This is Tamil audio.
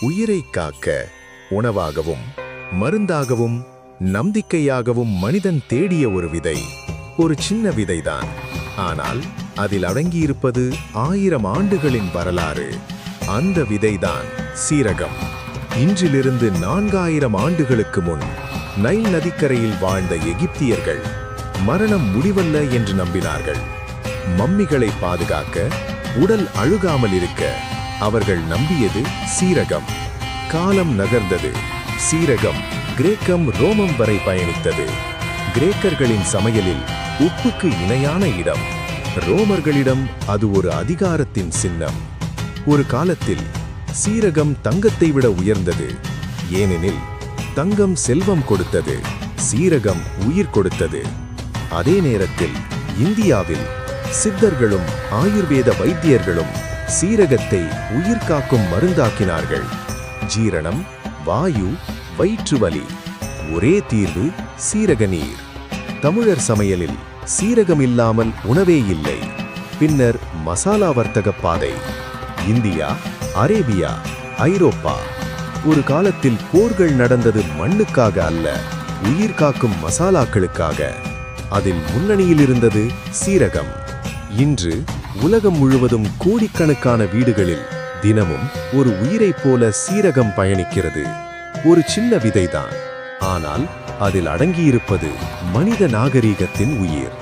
உயிரை காக்க உணவாகவும் மருந்தாகவும் நம்பிக்கையாகவும் மனிதன் தேடிய ஒரு விதை. ஒரு சின்ன விதைதான், ஆனால் அதில் அடங்கியிருப்பது 1000 ஆண்டுகளின் வரலாறு. அந்த விதைதான் சீரகம். இன்றிலிருந்து 4000 ஆண்டுகளுக்கு முன் நைல் நதிக்கரையில் வாழ்ந்த எகிப்தியர்கள் மரணம் முடிவல்ல என்று நம்பினார்கள். மம்மிகளை பாதுகாக்க, உடல் அழுகாமல் இருக்க அவர்கள் நம்பியது சீரகம். காலம் நகர்ந்தது. சீரகம் கிரேக்கம் ரோமம் வரை பயணித்தது. கிரேக்கர்களின் சமையலில் உப்புக்கு இணையான இடம். ரோமர்களிடம் அது ஒரு அதிகாரத்தின் சின்னம். ஒரு காலத்தில் சீரகம் தங்கத்தை விட உயர்ந்தது. ஏனெனில் தங்கம் செல்வம் கொடுத்தது, சீரகம் உயிர் கொடுத்தது. அதே நேரத்தில் இந்தியாவில் சித்தர்களும் ஆயுர்வேத வைத்தியர்களும் சீரகத்தை உயிர் காக்கும் மருந்தாக்கினார்கள். ஜீரணம், வாயு, வயிற்றுவலி, ஒரே தீர்வு சீரக நீர். தமிழர் சமையலில் சீரகம் இல்லாமல் உணவே இல்லை. பின்னர் மசாலா வர்த்தக பாதை. இந்தியா, அரேபியா, ஐரோப்பா. ஒரு காலத்தில் போர்கள் நடந்தது மண்ணுக்காக அல்ல, உயிர் காக்கும் மசாலாக்களுக்காக. அதில் முன்னணியில் இருந்தது சீரகம். இன்று உலகம் முழுவதும் கோடிக்கணக்கான வீடுகளில் தினமும் ஒரு உயிரைப் போல சீரகம் பயணிக்கிறது. ஒரு சின்ன விதைதான், ஆனால் அதில் அடங்கியிருப்பது மனித நாகரீகத்தின் உயிர்.